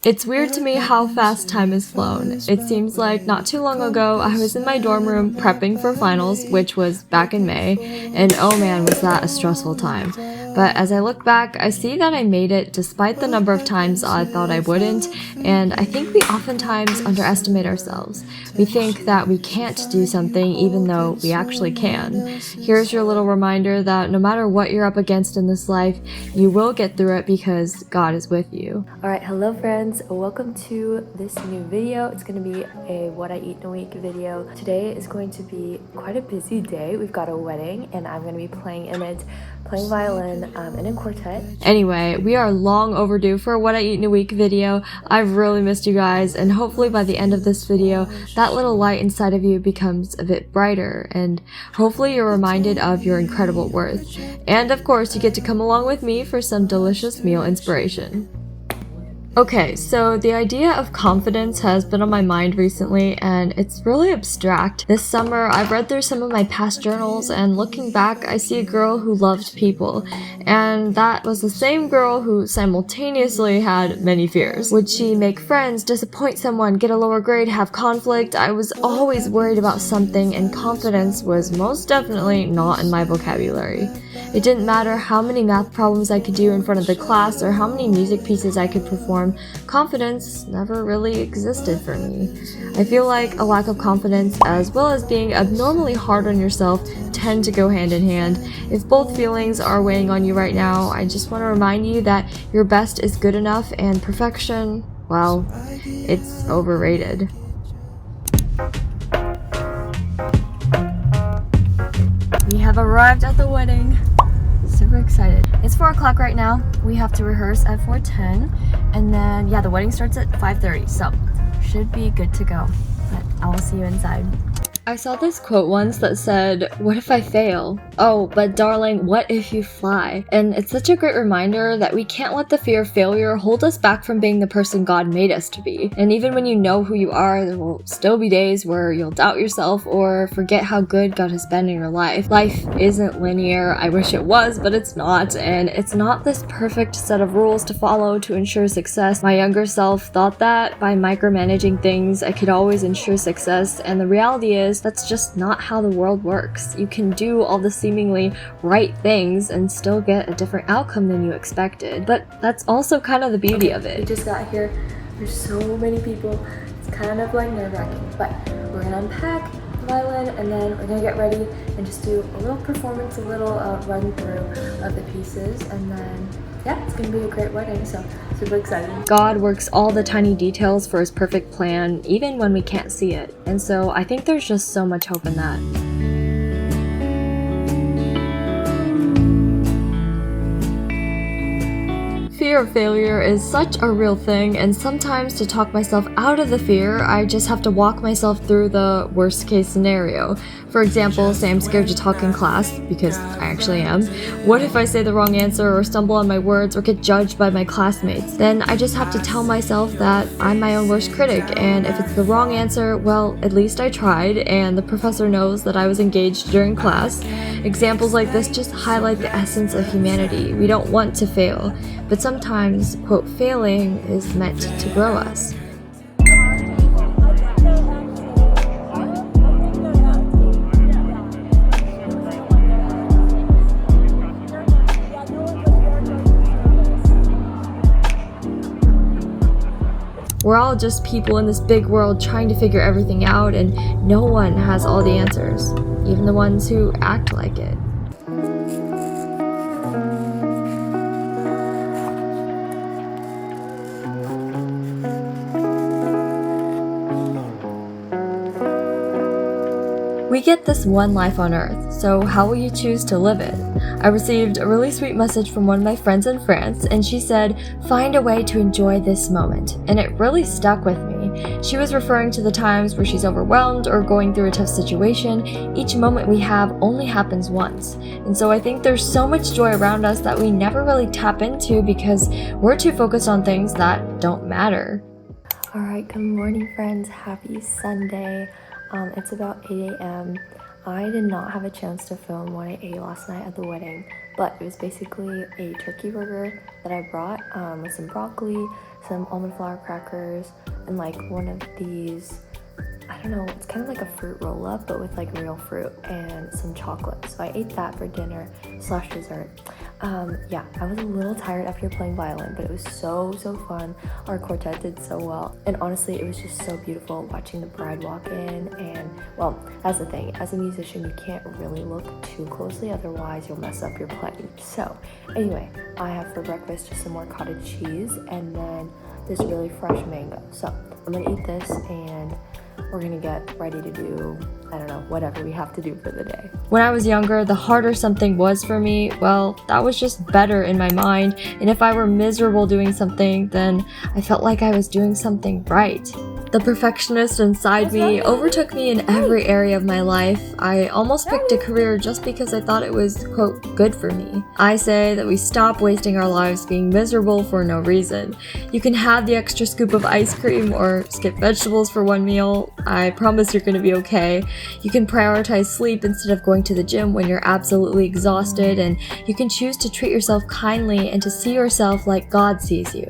It's weird to me how fast time has flown. It seems like not too long ago I was in my dorm room prepping for finals, which was back in May, and oh man was that a stressful time. But as I look back, I see that I made it despite the number of times I thought I wouldn't, and I think we oftentimes underestimate ourselves. We think that we can't do something even though we actually can. Here's your little reminder that no matter what you're up against in this life, you will get through it because God is with you. Alright, hello friends, welcome to this new video. It's going to be a what I eat in a week video. Today is going to be quite a busy day. We've got a wedding and I'm going to be playing in it, playing violin in a quartet. Anyway, we are long overdue for a what I eat in a week video. I've really missed you guys, and hopefully by the end of this video, that little light inside of you becomes a bit brighter, and hopefully you're reminded of your incredible worth. And of course, you get to come along with me for some delicious meal inspiration. Okay, so the idea of confidence has been on my mind recently, and it's really abstract. This summer, I've read through some of my past journals, and looking back, I see a girl who loved people, and that was the same girl who simultaneously had many fears. Would she make friends, disappoint someone, get a lower grade, have conflict? I was always worried about something, and confidence was most definitely not in my vocabulary. It didn't matter how many math problems I could do in front of the class or how many music pieces I could perform, confidence never really existed for me. I feel like a lack of confidence as well as being abnormally hard on yourself tend to go hand in hand. If both feelings are weighing on you right now, I just want to remind you that your best is good enough and perfection, well, it's overrated. We have arrived at the wedding. Super excited. It's 4 o'clock right now. We have to rehearse at 4:10, and then the wedding starts at 5:30, so should be good to go. But I will see you inside. I saw this quote once that said, "What if I fail? Oh, but darling, what if you fly?" And it's such a great reminder that we can't let the fear of failure hold us back from being the person God made us to be. And even when you know who you are, there will still be days where you'll doubt yourself or forget how good God has been in your life. Life isn't linear. I wish it was, but it's not. And it's not this perfect set of rules to follow to ensure success. My younger self thought that by micromanaging things, I could always ensure success. And the reality is, that's just not how the world works. You can do all the seemingly right things and still get a different outcome than you expected. But that's also kind of the beauty of it. We just got here. There's so many people. It's kind of like nerve-wracking, but we're gonna unpack the violin and then we're gonna get ready and just do a little performance, a little run through of the pieces, and then it's gonna be a great wedding, so super excited. God works all the tiny details for his perfect plan, even when we can't see it. And so I think there's just so much hope in that. Fear of failure is such a real thing, and sometimes to talk myself out of the fear, I just have to walk myself through the worst case scenario. For example, say I'm scared to talk in class, because I actually am. What if I say the wrong answer or stumble on my words or get judged by my classmates? Then I just have to tell myself that I'm my own worst critic, and if it's the wrong answer, well, at least I tried, and the professor knows that I was engaged during class. Examples like this just highlight the essence of humanity. We don't want to fail, but sometimes, quote, failing is meant to grow us. We're all just people in this big world trying to figure everything out, and no one has all the answers, even the ones who act like it. We get this one life on Earth, so how will you choose to live it? I received a really sweet message from one of my friends in France, and she said, "Find a way to enjoy this moment," and it really stuck with me. She was referring to the times where she's overwhelmed or going through a tough situation. Each moment we have only happens once, and so I think there's so much joy around us that we never really tap into because we're too focused on things that don't matter. Alright, good morning friends, happy Sunday. It's about 8 a.m. I did not have a chance to film what I ate last night at the wedding, but it was basically a turkey burger that I brought with some broccoli, some almond flour crackers, and like one of these, I don't know, it's kind of like a fruit roll-up but with like real fruit, and some chocolate. So I ate that for dinner slash dessert. Yeah, I was a little tired after playing violin, but it was so fun. Our quartet did so well, and honestly it was just so beautiful watching the bride walk in. And well, that's the thing, as a musician you can't really look too closely, otherwise you'll mess up your playing. So anyway, I have for breakfast just some more cottage cheese and then this really fresh mango. So I'm gonna eat this and we're gonna get ready to do, I don't know, whatever we have to do for the day. When I was younger, the harder something was for me, well, that was just better in my mind, and if I were miserable doing something, then I felt like I was doing something right. The perfectionist inside me overtook me in every area of my life. I almost picked a career just because I thought it was, quote, good for me. I say that we stop wasting our lives being miserable for no reason. You can have the extra scoop of ice cream or skip vegetables for one meal. I promise you're gonna be okay. You can prioritize sleep instead of going to the gym when you're absolutely exhausted, and you can choose to treat yourself kindly and to see yourself like God sees you.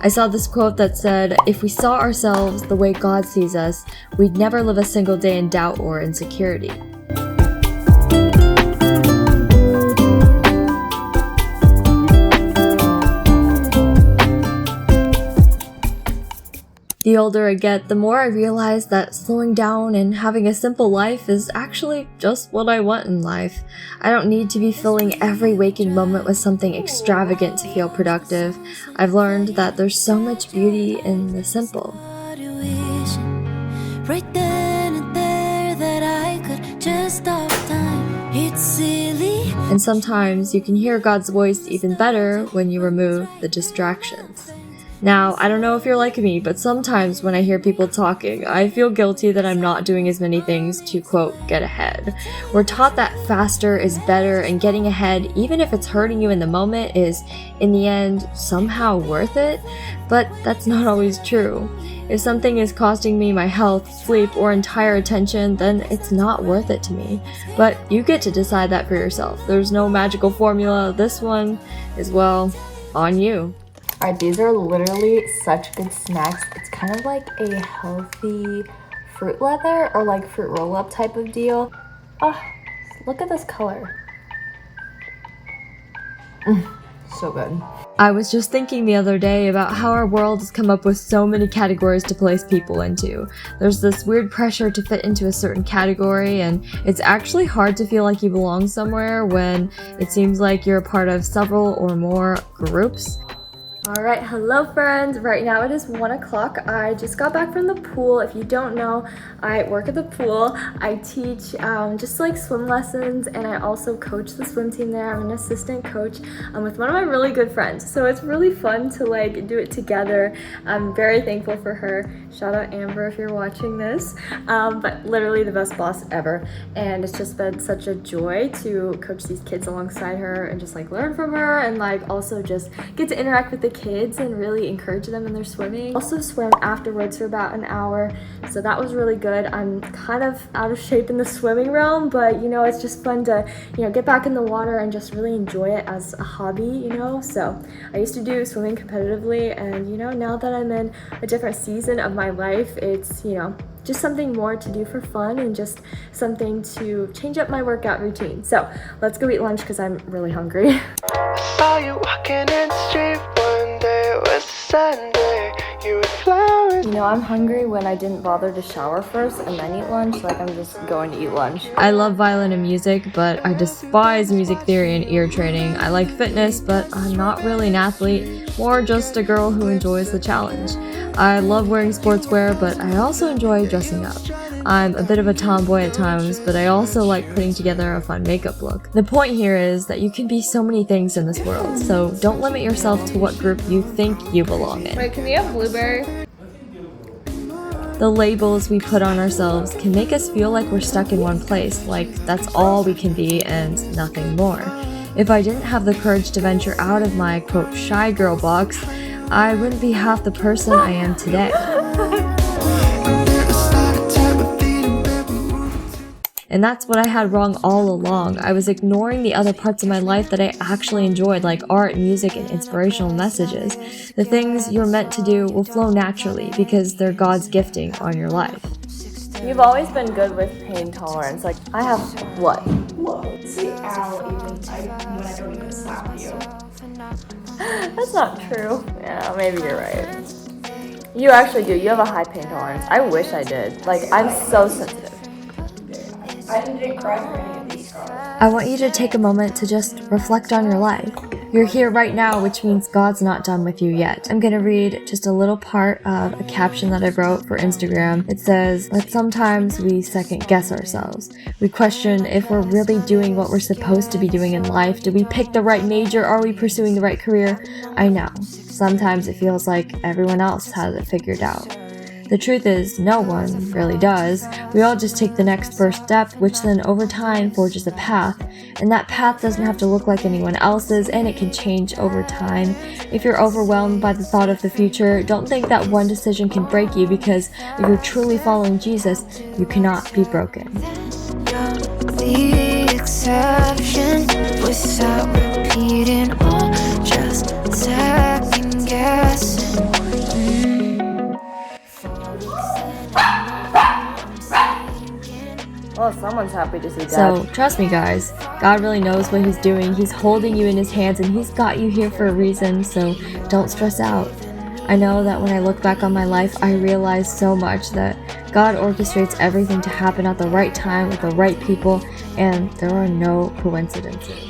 I saw this quote that said, if we saw ourselves the way God sees us, we'd never live a single day in doubt or insecurity. The older I get, the more I realize that slowing down and having a simple life is actually just what I want in life. I don't need to be filling every waking moment with something extravagant to feel productive. I've learned that there's so much beauty in the simple. Right then and there that I could just stop time. It's silly. And sometimes you can hear God's voice even better when you remove the distractions. Now, I don't know if you're like me, but sometimes when I hear people talking, I feel guilty that I'm not doing as many things to, quote, get ahead. We're taught that faster is better, and getting ahead, even if it's hurting you in the moment, is, in the end, somehow worth it. But that's not always true. If something is costing me my health, sleep, or entire attention, then it's not worth it to me. But you get to decide that for yourself. There's no magical formula. This one is, well, on you. Alright, these are literally such good snacks. It's kind of like a healthy fruit leather or like fruit roll-up type of deal. Oh, look at this color. So good. I was just thinking the other day about how our world has come up with so many categories to place people into. There's this weird pressure to fit into a certain category, and it's actually hard to feel like you belong somewhere when it seems like you're a part of several or more groups. Alright, hello friends. Right now it is 1 o'clock. I just got back from the pool. If you don't know, I work at the pool. I teach just like swim lessons, and I also coach the swim team there. I'm an assistant coach with one of my really good friends. So it's really fun to like do it together. I'm very thankful for her. Shout out Amber if you're watching this. But literally the best boss ever. And it's just been such a joy to coach these kids alongside her and just like learn from her, and like also just get to interact with the kids and really encourage them in their swimming. Also swam afterwards for about an hour, so that was really good. I'm kind of out of shape in the swimming realm, but you know, it's just fun to, you know, get back in the water and just really enjoy it as a hobby, you know. So I used to do swimming competitively, and you know, now that I'm in a different season of my life, it's, you know, just something more to do for fun and just something to change up my workout routine. So let's go eat lunch because I'm really hungry. I saw you walking in the street one day, it was Sunday, you with flowers. You know, I'm hungry when I didn't bother to shower first and then eat lunch. Like, I'm just going to eat lunch. I love violin and music, but I despise music theory and ear training. I like fitness, but I'm not really an athlete, more just a girl who enjoys the challenge. I love wearing sportswear, but I also enjoy dressing up. I'm a bit of a tomboy at times, but I also like putting together a fun makeup look. The point here is that you can be so many things in this world, so don't limit yourself to what group you think you belong in. Wait, can we have blueberry? The labels we put on ourselves can make us feel like we're stuck in one place, like that's all we can be and nothing more. If I didn't have the courage to venture out of my, quote, shy girl box, I wouldn't be half the person I am today. And that's what I had wrong all along. I was ignoring the other parts of my life that I actually enjoyed, like art, music, and inspirational messages. The things you're meant to do will flow naturally because they're God's gifting on your life. You've always been good with pain tolerance. Like, I have what? Whoa, say ow even when I don't even slap you. That's not true. Yeah, maybe you're right. You actually do. You have a high pain tolerance. I wish I did. Like, I'm so sensitive. I didn't cry for any of these scars. I want you to take a moment to just reflect on your life. You're here right now, which means God's not done with you yet. I'm gonna read just a little part of a caption that I wrote for Instagram. It says that sometimes we second guess ourselves. We question if we're really doing what we're supposed to be doing in life. Did we pick the right major? Are we pursuing the right career? I know. Sometimes it feels like everyone else has it figured out. The truth is, no one really does. We all just take the next first step, which then over time forges a path. And that path doesn't have to look like anyone else's, and it can change over time. If you're overwhelmed by the thought of the future, don't think that one decision can break you, because if you're truly following Jesus, you cannot be broken. The exception without repeating or just second guessing. Well, someone's happy to see that. So, trust me guys, God really knows what He's doing. He's holding you in His hands, and He's got you here for a reason, so don't stress out. I know that when I look back on my life, I realize so much that God orchestrates everything to happen at the right time with the right people, and there are no coincidences.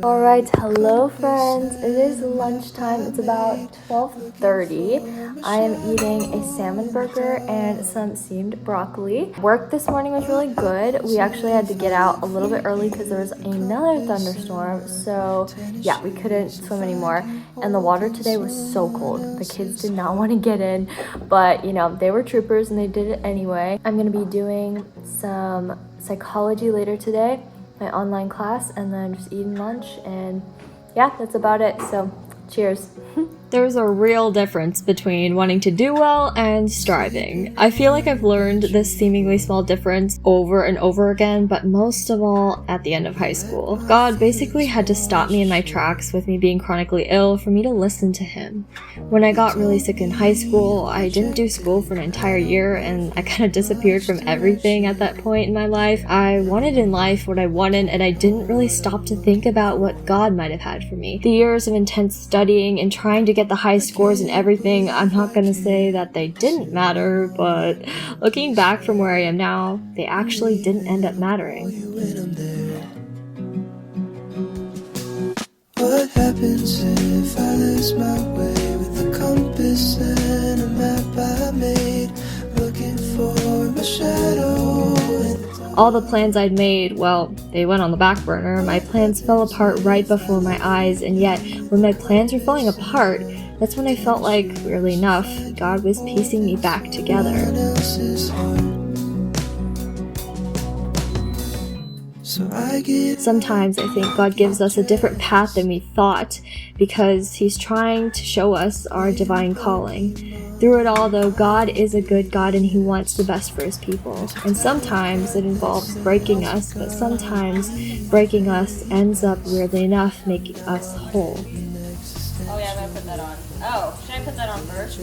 Alright, hello friends. It is lunchtime. It's about 12:30. I am eating a salmon burger and some steamed broccoli. Work this morning was really good. We actually had to get out a little bit early because there was another thunderstorm. So yeah, we couldn't swim anymore. And the water today was so cold. The kids did not want to get in, but you know, they were troopers and they did it anyway. I'm going to be doing some psychology later today, my online class, and then just eating lunch, and yeah, that's about it. So cheers. There's a real difference between wanting to do well and striving. I feel like I've learned this seemingly small difference over and over again, but most of all at the end of high school. God basically had to stop me in my tracks with me being chronically ill for me to listen to Him. When I got really sick in high school, I didn't do school for an entire year, and I kind of disappeared from everything at that point in my life. I wanted in life what I wanted, and I didn't really stop to think about what God might have had for me. The years of intense studying and trying to get the high scores and everything, I'm not gonna say that they didn't matter, but looking back from where I am now, they actually didn't end up mattering. What happens if I lose my way with a compass and a map I made, looking for my shadow? All the plans I'd made, well, they went on the back burner. My plans fell apart right before my eyes, and yet when my plans were falling apart, that's when I felt like, weirdly enough, God was piecing me back together. Sometimes I think God gives us a different path than we thought because He's trying to show us our divine calling. Through it all, though, God is a good God and He wants the best for His people. And sometimes it involves breaking us, but sometimes breaking us ends up, weirdly enough, making us whole. Oh yeah, I'm gonna put that on. Oh, should I put that on first?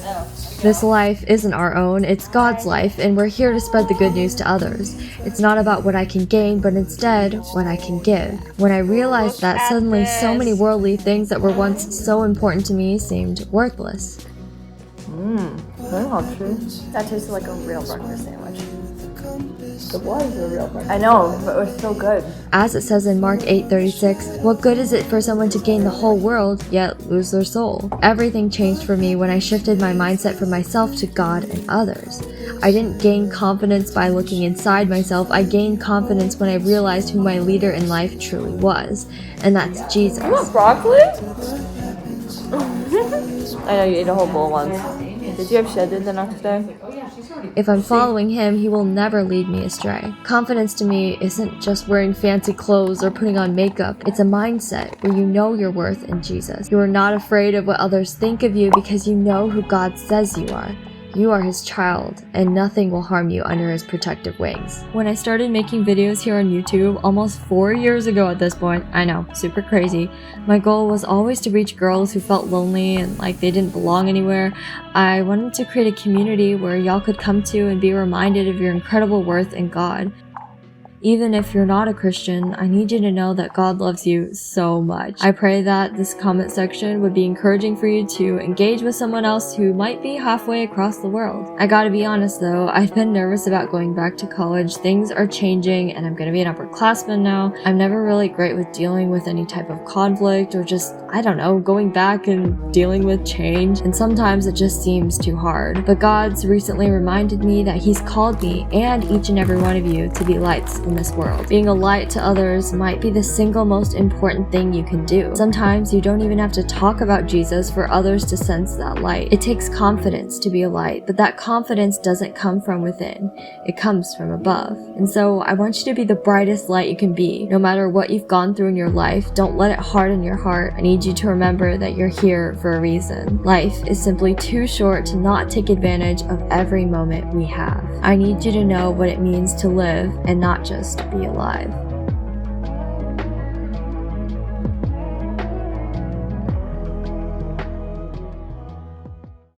Oh. This life isn't our own, it's God's life, and we're here to spread the good news to others. It's not about what I can gain, but instead, what I can give. When I realized that, suddenly so many worldly things that were once so important to me seemed worthless. That's not true. That tasted like a real breakfast sandwich. It was a real breakfast. I know, but it was so good. As it says in Mark 8:36, what good is it for someone to gain the whole world, yet lose their soul? Everything changed for me when I shifted my mindset from myself to God and others. I didn't gain confidence by looking inside myself. I gained confidence when I realized who my leader in life truly was, and that's Jesus. You want broccoli? I know you ate a whole bowl once. Did you have shredded the next day? If I'm following Him, He will never lead me astray. Confidence to me isn't just wearing fancy clothes or putting on makeup. It's a mindset where you know your worth in Jesus. You are not afraid of what others think of you because you know who God says you are. You are his child, and nothing will harm you under his protective wings. When I started making videos here on YouTube almost 4 years ago at this point, I know, super crazy, my goal was always to reach girls who felt lonely and like they didn't belong anywhere. I wanted to create a community where y'all could come to and be reminded of your incredible worth in God. Even if you're not a Christian, I need you to know that God loves you so much. I pray that this comment section would be encouraging for you to engage with someone else who might be halfway across the world. I gotta be honest though, I've been nervous about going back to college. Things are changing and I'm gonna be an upperclassman now. I'm never really great with dealing with any type of conflict or just, I don't know, going back and dealing with change. And sometimes it just seems too hard. But God's recently reminded me that He's called me and each and every one of you to be lights in this world. Being a light to others might be the single most important thing you can do. Sometimes you don't even have to talk about Jesus for others to sense that light. It takes confidence to be a light, but that confidence doesn't come from within. It comes from above. And so I want you to be the brightest light you can be. No matter what you've gone through in your life, don't let it harden your heart. I need you to remember that you're here for a reason. Life is simply too short to not take advantage of every moment we have. I need you to know what it means to live and not just be alive.